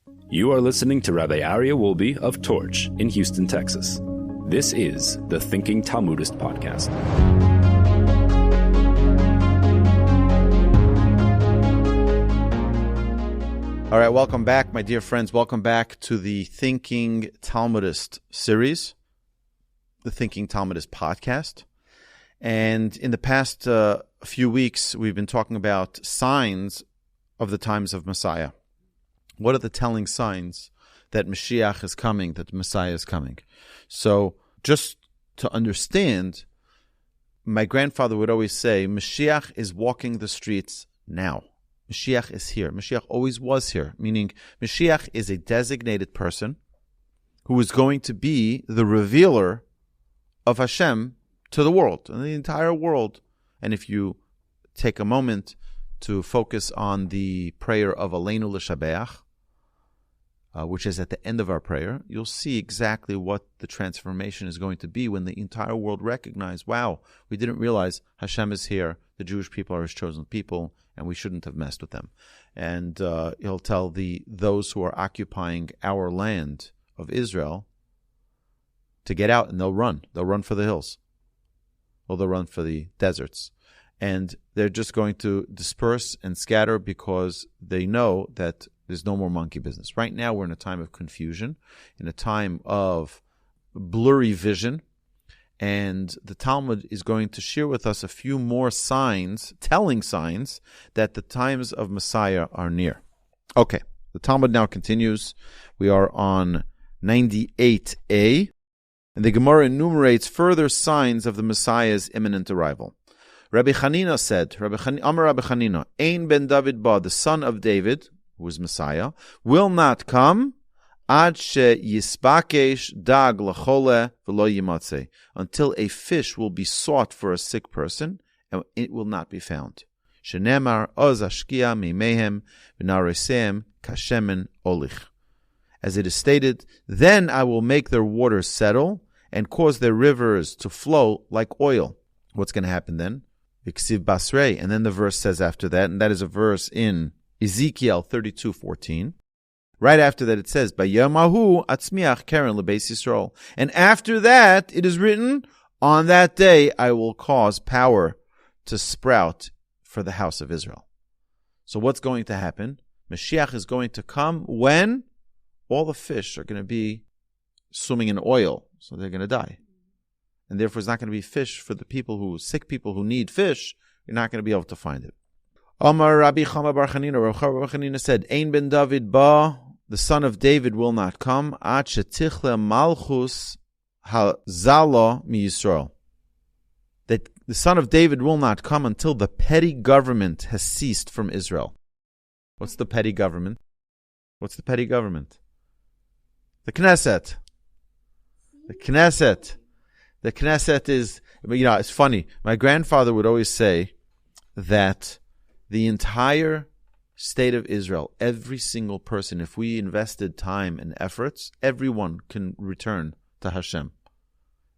You are listening to Rabbi Aryeh Wolbe of Torch in Houston, Texas. This is the Thinking Talmudist podcast. All right, welcome back, my dear friends. Welcome back to the Thinking Talmudist series, the Thinking Talmudist podcast. And in the past few weeks, we've been talking about signs of the times of Messiah. What are the telling signs that Mashiach is coming, that Messiah is coming? So just to understand, my grandfather would always say, Mashiach is walking the streets now. Mashiach is here. Mashiach always was here, meaning Mashiach is a designated person who is going to be the revealer of Hashem to the world, and the entire world. And if you take a moment to focus on the prayer of Aleinu L'Shabeach, which is at the end of our prayer, you'll see exactly what the transformation is going to be when the entire world recognizes, wow, we didn't realize Hashem is here, the Jewish people are His chosen people, and we shouldn't have messed with them. And He'll tell those who are occupying our land of Israel to get out, and they'll run. They'll run for the hills. Or they'll run for the deserts. And they're just going to disperse and scatter because they know that there's no more monkey business. Right now we're in a time of confusion, in a time of blurry vision, and the Talmud is going to share with us a few more signs, telling signs, that the times of Messiah are near. Okay, the Talmud now continues. We are on 98a, and the Gemara enumerates further signs of the Messiah's imminent arrival. Rabbi Chanina said, Amar Rabbi Chanina, Ein ben David ba, the son of David, who is Messiah, will not come ad she yispakesh dag lachole v'lo yimatze, until a fish will be sought for a sick person and it will not be found. Shenemar oz ashkia mimehem v'naresehem kashemen olich. As it is stated, then I will make their waters settle and cause their rivers to flow like oil. What's going to happen then? Iksiv basrei, and then the verse says after that, and that is a verse in Ezekiel 32:14. Right after that it says, Bayamahu atzmiach keren lebeis Yisrael. And after that it is written, on that day I will cause power to sprout for the house of Israel. So what's going to happen? Mashiach is going to come when all the fish are going to be swimming in oil, so they're going to die. And therefore it's not going to be fish for the sick people who need fish. You're not going to be able to find it. Amar Rabbi Chama bar Chanina, Rabbi bar Chanina said, Ein ben David ba, the son of David will not come, ad shetichle malchus hazala mi Yisrael. That the son of David will not come until the petty government has ceased from Israel. What's the petty government? What's the petty government? The Knesset. The Knesset. The Knesset is, it's funny. My grandfather would always say that the entire state of Israel, every single person, if we invested time and efforts, everyone can return to Hashem,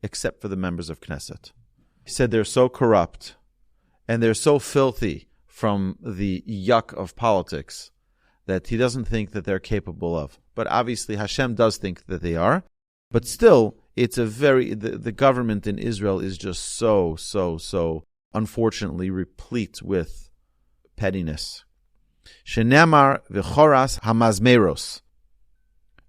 except for the members of Knesset. He said they're so corrupt and they're so filthy from the yuck of politics that he doesn't think that they're capable of. But obviously Hashem does think that they are. But still, it's the government in Israel is just so unfortunately replete with pettiness. Shenemar v'choras hamazmeros.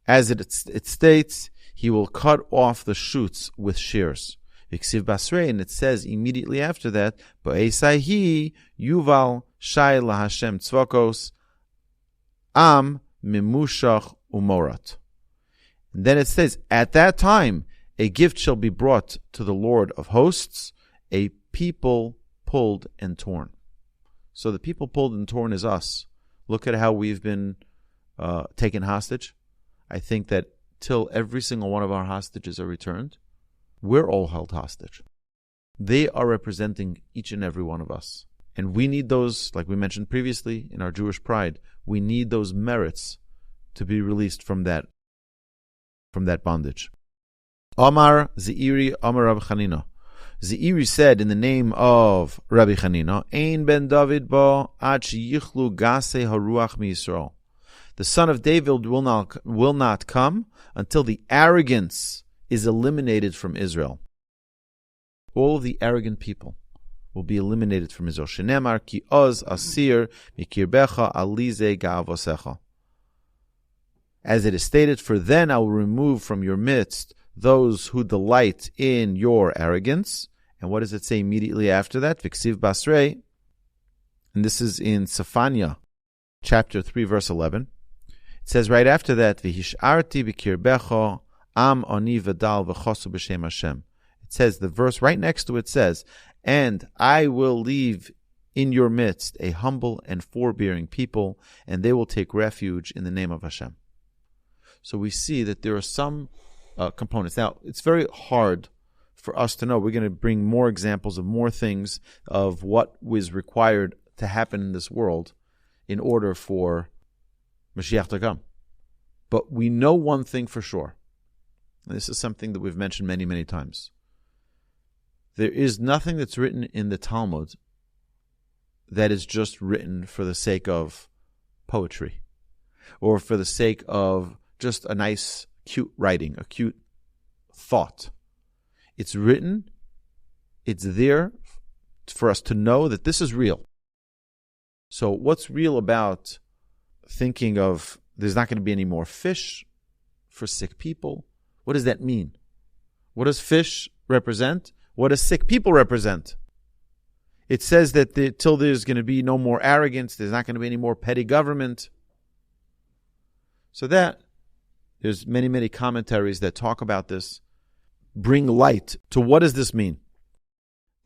As it states, he will cut off the shoots with shears. V'ksiv basrei, and it says immediately after that, Bo'esaihi yuval shai laHashem tzvokos am mimushach umorat. And then it says, at that time, a gift shall be brought to the Lord of hosts, a people pulled and torn. So the people pulled and torn is us. Look at how we've been taken hostage. I think that till every single one of our hostages are returned, we're all held hostage. They are representing each and every one of us. And we need those, like we mentioned previously in our Jewish pride, we need those merits to be released from that bondage. Amar Zeiri, Amar Rabbi Chanina. Zeiri said in the name of Rabbi Chanina, Ein ben David ba ad sheyichlu gasei haruach mi Yisrael. The son of David will not come until the arrogance is eliminated from Israel. All of the arrogant people will be eliminated from Israel. Shenemar ki oz asir mikirbecha alize ga'avosecha. As it is stated, for then I will remove from your midst those who delight in your arrogance. And what does it say immediately after that? Viksiv basrei. And this is in Sephania, chapter 3, verse 11. It says right after that, V'hisharti b'kirbecha am ani v'dal v'chosu b'shem Hashem. It says, the verse right next to it says, and I will leave in your midst a humble and forbearing people, and they will take refuge in the name of Hashem. So we see that there are some components. Now, it's very hard for us to know. We're going to bring more examples of more things of what was required to happen in this world in order for Mashiach to come. But we know one thing for sure. And this is something that we've mentioned many, many times. There is nothing that's written in the Talmud that is just written for the sake of poetry or for the sake of just a nice, cute writing, a cute thought. It's written, it's there for us to know that this is real. So what's real about thinking of there's not going to be any more fish for sick people? What does that mean? What does fish represent? What does sick people represent? It says that till there's going to be no more arrogance, there's not going to be any more petty government. So there's many, many commentaries that talk about this, bring light to what does this mean.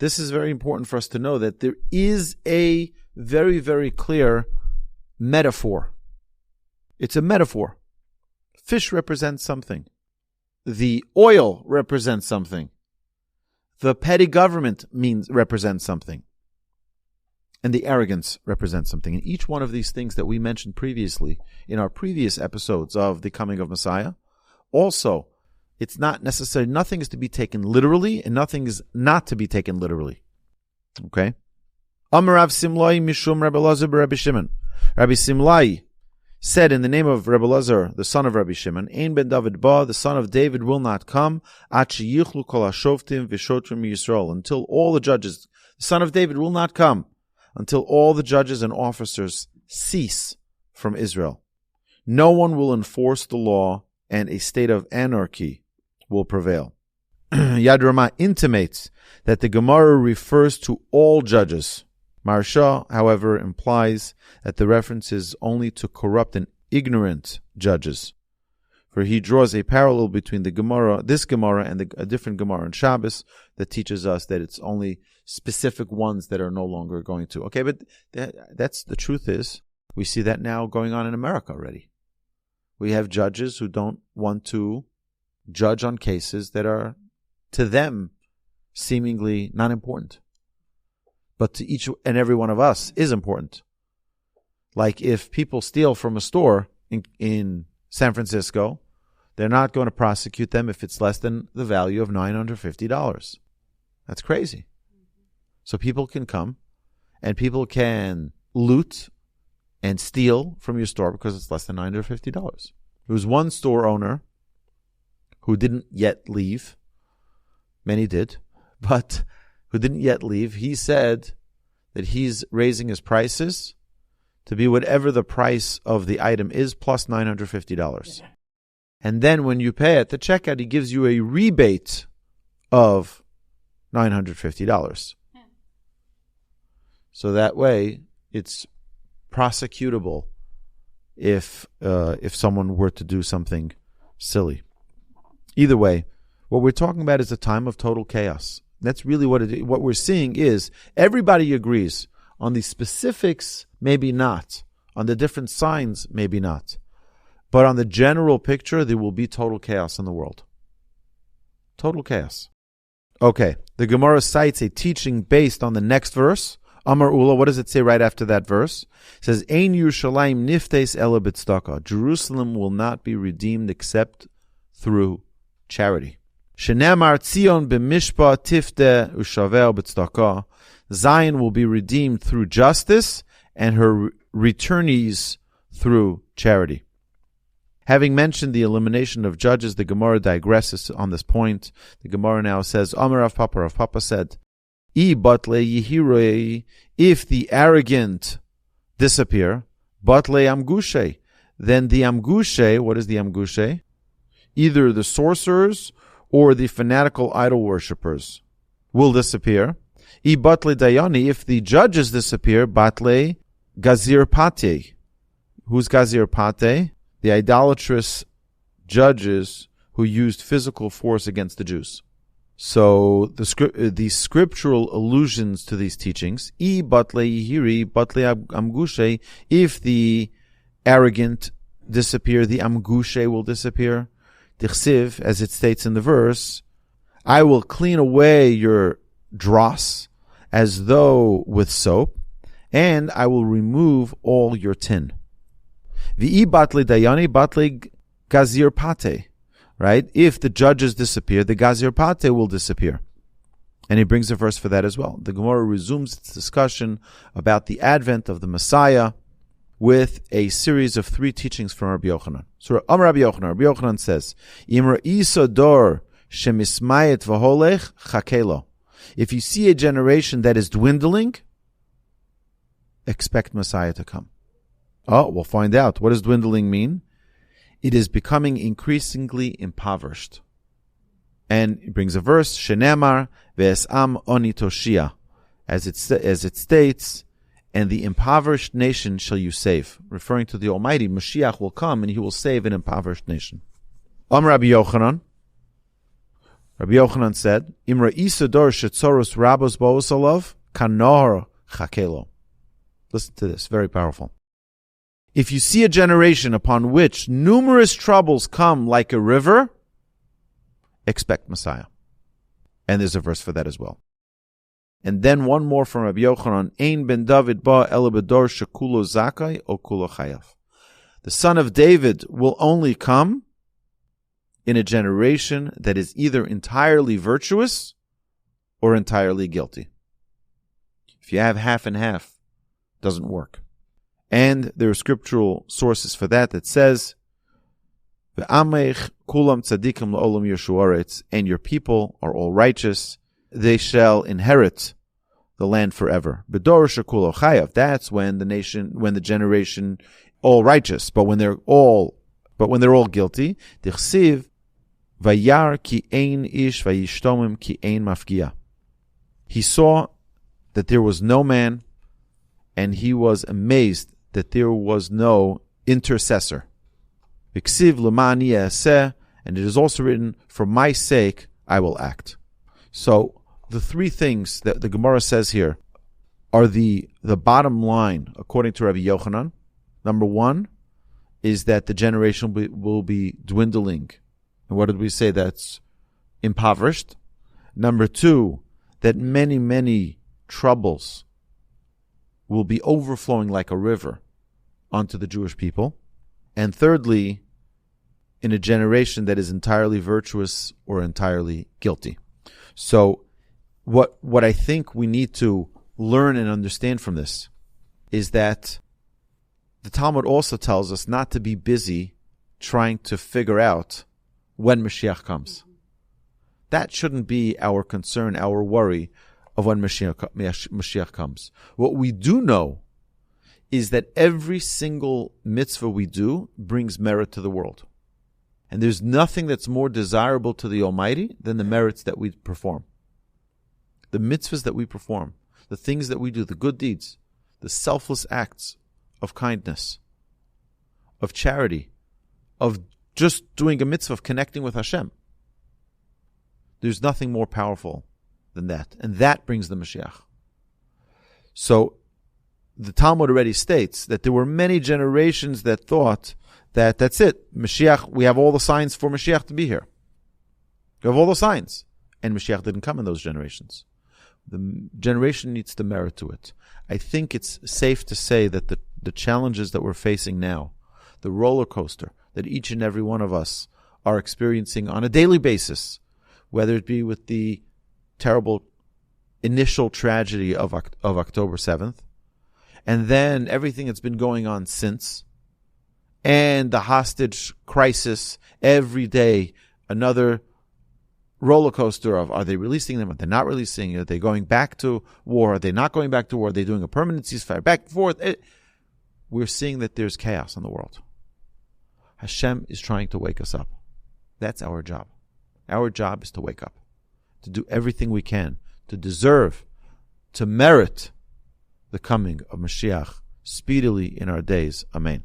This is very important for us to know that there is a very, very clear metaphor. It's a metaphor. Fish represents something. The oil represents something. The petty government represents something. And the arrogance represents something. And each one of these things that we mentioned previously in our previous episodes of the coming of Messiah, also, it's not necessary. Nothing is to be taken literally, and nothing is not to be taken literally. Okay? Amarav Simlai Mishum Rabbi Elazar Rabbi Shimon. Rabbi Simlai said in the name of Rabbi Elazar, the son of Rabbi Shimon, Ein ben David ba, the son of David will not come, until all the judges, the son of David will not come, until all the judges and officers cease from Israel. No one will enforce the law, and a state of anarchy will prevail. Yad Ramah intimates that the Gemara refers to all judges. Maharsha, however, implies that the reference is only to corrupt and ignorant judges. For he draws a parallel between the Gemara, this Gemara, and a different Gemara in Shabbos that teaches us that it's only specific ones that are no longer going to. Okay, but that's the truth is, we see that now going on in America already. We have judges who don't want to judge on cases that are, to them, seemingly not important. But to each and every one of us is important. Like if people steal from a store in San Francisco, they're not going to prosecute them if it's less than the value of $950. That's crazy. So people can come and people can loot and steal from your store because it's less than $950. There was one store owner who didn't yet leave. Many did, but who didn't yet leave. He said that he's raising his prices to be whatever the price of the item is plus $950. And then when you pay at the checkout, he gives you a rebate of $950. So that way, it's prosecutable if someone were to do something silly. Either way, what we're talking about is a time of total chaos. That's really what we're seeing is everybody agrees on the specifics, maybe not. On the different signs, maybe not. But on the general picture, there will be total chaos in the world. Total chaos. Okay, the Gemara cites a teaching based on the next verse. Amar Ula, what does it say right after that verse? It says, Ein Yerushalayim niftes ela b'tzedakah. Jerusalem will not be redeemed except through charity. Shenemar Tzion b'mishpa tifte ushavel b'tzedakah. Zion will be redeemed through justice, and her returnees through charity. Having mentioned the elimination of judges, the Gemara digresses on this point. The Gemara now says, Amar Rav Papa said, I batle yihirei, if the arrogant disappear, batle amgushe, then the amgushe, what is the amgushe? Either the sorcerers or the fanatical idol worshippers will disappear. I batle dayani, if the judges disappear, batle gazir pate. Who's gazir pate? The idolatrous judges who used physical force against the Jews. So the scriptural allusions to these teachings, I batle yihiri, batle amgushe, if the arrogant disappear, the amgushe will disappear. Dichsiv, as it states in the verse, I will clean away your dross as though with soap, and I will remove all your tin. V'i batle dayani batle gazir pate. Right? If the judges disappear, the gazir pate will disappear. And he brings a verse for that as well. The Gemara resumes its discussion about the advent of the Messiah with a series of 3 teachings from Rabbi Yochanan. So Rabbi Yochanan says, Imra isa dor shemismayet v'holech chakelo. If you see a generation that is dwindling, expect Messiah to come. Oh, we'll find out. What does dwindling mean? It is becoming increasingly impoverished. And it brings a verse, Shenemar ve'esam oni toshia, as it states, and the impoverished nation shall you save. Referring to the Almighty, Mashiach will come and he will save an impoverished nation. Rabbi Yochanan said, Imra isador shetzoros rabos bo'osalov kanor chakelo. Listen to this, very powerful. If you see a generation upon which numerous troubles come like a river, expect Messiah. And there's a verse for that as well. And then one more from Rabbi Yochanan, Ein ben David ba ela bedor shekulo zakai o kulo chayav. The son of David will only come in a generation that is either entirely virtuous or entirely guilty. If you have half and half, it doesn't work. And there are scriptural sources for that says, "Ve'amech kulam tzadikim la'olam yeshuaretz," and your people are all righteous; they shall inherit the land forever. Bedor shekulo chayav. That's when the generation all righteous, but when they're all guilty. Dichsiv vayar ki ein ish vayishtomim ki ein mafgia. He saw that there was no man, and he was amazed that there was no intercessor. V'ksiv l'ma'ani yaseh, and it is also written, for my sake I will act. So the 3 things that the Gemara says here are the bottom line according to Rabbi Yochanan. Number 1 is that the generation will be dwindling. And what did we say? That's impoverished. Number 2, that many, many troubles will be overflowing like a river onto the Jewish people. And thirdly, in a generation that is entirely virtuous or entirely guilty. So what I think we need to learn and understand from this is that the Talmud also tells us not to be busy trying to figure out when Mashiach comes. That shouldn't be our concern, our worry of when Mashiach comes. What we do know is that every single mitzvah we do brings merit to the world. And there's nothing that's more desirable to the Almighty than the merits that we perform. The mitzvahs that we perform, the things that we do, the good deeds, the selfless acts of kindness, of charity, of just doing a mitzvah, of connecting with Hashem. There's nothing more powerful than that. And that brings the Mashiach. So the Talmud already states that there were many generations that thought that that's it. Mashiach, we have all the signs for Mashiach to be here. We have all the signs. And Mashiach didn't come in those generations. The generation needs to merit to it. I think it's safe to say that the challenges that we're facing now, the roller coaster that each and every one of us are experiencing on a daily basis, whether it be with the terrible initial tragedy of October 7th, and then everything that's been going on since, and the hostage crisis every day, another roller coaster of, are they releasing them? Are they not releasing? Are they going back to war? Are they not going back to war? Are they doing a permanent ceasefire? Back and forth. We're seeing that there's chaos in the world. Hashem is trying to wake us up. That's our job. Our job is to wake up, to do everything we can, to deserve, to merit the coming of Mashiach speedily in our days. Amen.